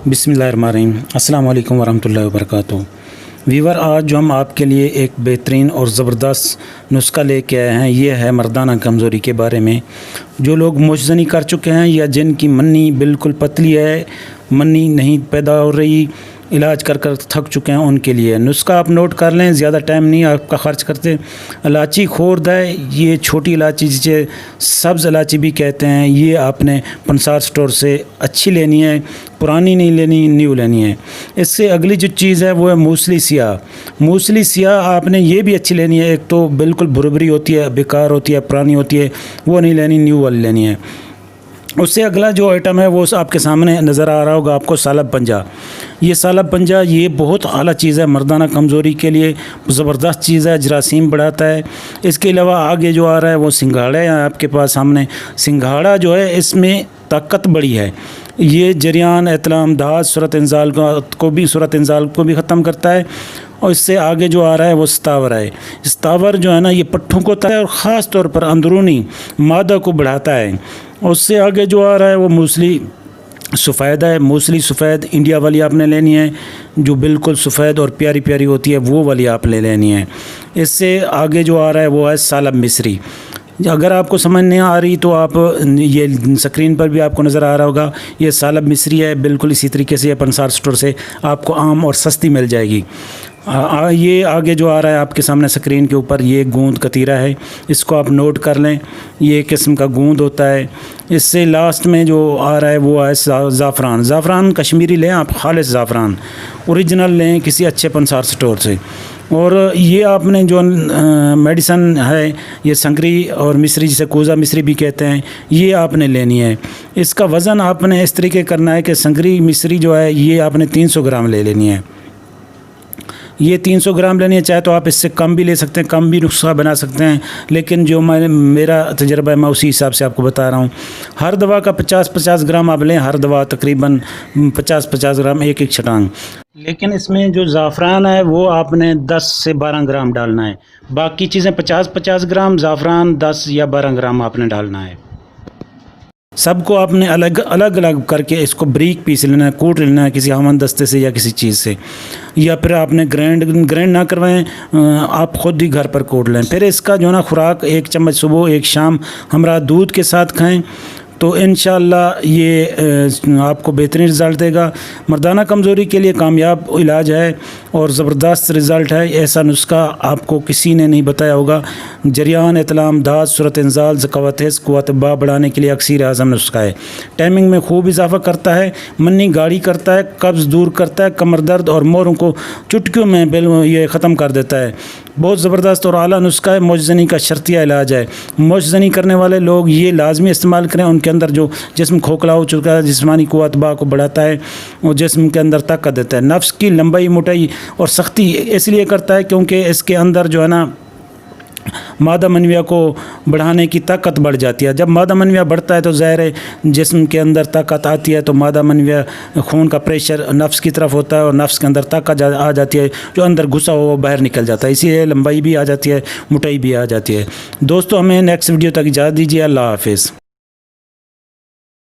बिस्मिल्लाहिर्रहमानिर्रहीम। अस्सलाम वालेकुम वरहमतुल्लाहि वबरकातुहू। वीवर, आज जो हम आपके लिए एक बेहतरीन और ज़बरदस्त नुस्खा लेके आए हैं, ये है मर्दाना कमज़ोरी के बारे में। जो लोग मुजज़नी कर चुके हैं या जिनकी मन्नी बिल्कुल पतली है, मन्नी नहीं पैदा हो रही, इलाज कर कर थक चुके हैं, उनके लिए नुस्खा आप नोट कर लें। ज़्यादा टाइम नहीं आपका ख़र्च करते। इलायची खोर्द है, ये छोटी इलायची जिसे सब्ज़ इलायची भी कहते हैं, ये आपने पंसार स्टोर से अच्छी लेनी है, पुरानी नहीं लेनी, न्यू लेनी है। इससे अगली जो चीज़ है वो है मूसली सियाह। मूसली सियाह आपने ये भी अच्छी लेनी है। एक तो बिल्कुल भुरभुरी होती है, बेकार होती है, पुरानी होती है, वो नहीं लेनी, न्यू वाली लेनी है। उससे अगला जो आइटम है वो आपके सामने नज़र आ रहा होगा आपको, सालब पंजा। ये सालब पंजा ये बहुत आला चीज़ है मर्दाना कमज़ोरी के लिए, ज़बरदस्त चीज़ है, जरासीम बढ़ाता है। इसके अलावा आगे जो आ रहा है वो सिंघाड़ा है आपके पास सामने। सिंघाड़ा जो है इसमें ताकत बड़ी है, ये जरियान, इतलाम, दाद, सूरत इंजाल को भी ख़त्म करता है। और इससे आगे जो आ रहा है वो स्तावर है। स्तावर जो है ना, ये पट्ठों को है और ख़ास तौर पर अंदरूनी मादा को बढ़ाता है। और उससे आगे जो आ रहा है वो मूसली सफ़ेद है। मूसली सफ़ेद इंडिया वाली आपने लेनी है, जो बिल्कुल सफ़ेद और प्यारी प्यारी होती है, वो वाली आप ले लेनी है। इससे आगे जो आ रहा है वो है सालब मिस्री। अगर आपको समझ नहीं आ रही तो आप ये स्क्रीन पर भी आपको नज़र आ रहा होगा, ये सालब मिस्री है। बिल्कुल इसी तरीके से ये पंसार स्टोर से आपको आम और सस्ती मिल जाएगी। ये आगे जो आ रहा है आपके सामने स्क्रीन के ऊपर, ये गूंद कतीरा है, इसको आप नोट कर लें। ये किस्म का गूंद होता है। इससे लास्ट में जो आ रहा है वो है ज़ाफ़रान। ज़ाफ़रान कश्मीरी लें आप, खालिस ज़ाफ़रान ओरिजिनल लें किसी अच्छे पंसार स्टोर से। और ये आपने जो मेडिसन है, ये संकरी और मिस्री, जिसे कोज़ा मिस्री भी कहते हैं, ये आपने लेनी है। इसका वज़न आपने इस तरीके करना है कि संकरी मिस्री जो है ये आपने 300 ग्राम ले लेनी है। ये 300 ग्राम लेनी है, चाहे तो आप इससे कम भी ले सकते हैं, कम भी नुस्खा बना सकते हैं, लेकिन जो मेरा तजर्बा है मैं उसी हिसाब से आपको बता रहा हूँ। हर दवा का 50-50 ग्राम आप लें, हर दवा तकरीबन 50-50 ग्राम, एक एक छटांग। लेकिन इसमें जो ज़ाफ़रान है वो आपने 10 से 12 ग्राम डालना है। बाकी चीज़ें 50-50 ग्राम, ज़ाफ़रान 10 या 12 ग्राम आपने डालना है। सबको आपने अलग अलग करके इसको बारीक पीस लेना है, कूट लेना है किसी हमन दस्ते से या किसी चीज़ से, या फिर आपने ग्राइंड ना करवाएं, आप ख़ुद ही घर पर कूट लें। फिर इसका जो ना खुराक 1 चम्मच सुबह 1 शाम हमरा दूध के साथ खाएं, तो इंशाअल्लाह ये आपको बेहतरीन रिज़ल्ट देगा। मर्दाना कमज़ोरी के लिए कामयाब इलाज है और ज़बरदस्त रिज़ल्ट है। ऐसा नुस्खा आपको किसी ने नहीं बताया होगा। जरियान, इतलाम, दाद, सूरत इंजाल, ज़कावत हिस्स, क़ुव्वत बा बढ़ाने के लिए अक्सर आज़म नुस्खा है। टाइमिंग में खूब इजाफ़ा करता है, मन्नी गाढ़ी करता है, कब्ज़ दूर करता है, कमर दर्द और मोरों को चुटकियों में ये ख़त्म कर देता है। बहुत ज़बरदस्त और आला नुस्खा है। मुजज़नी का शर्तिया इलाज है। मुजज़नी करने वाले लोग ये लाजमी इस्तेमाल करें। उनके अंदर जो जिस्म खोखला हो चुका है, जिस्मानी क़ुव्वत बा को बढ़ाता है और जिस्म के अंदर ताकत देता है। नफ्स की लंबाई, मोटाई और सख्ती इसलिए करता है क्योंकि इसके अंदर जो है ना मादा मनविया को बढ़ाने की ताकत बढ़ जाती है। जब मादा मनविया बढ़ता है तो ज़ाहिर है जिस्म के अंदर ताकत आती है, तो मादा मनविया खून का प्रेशर नफ्स की तरफ होता है और नफ्स के अंदर ताकत आ जाती है, जो अंदर घुसा हुआ बाहर निकल जाता है। इसीलिए लंबाई भी आ जाती है, मोटाई भी आ जाती है। दोस्तों, हमें नेक्स्ट वीडियो तक इजाज़त दीजिए। अल्लाह हाफ़िज़।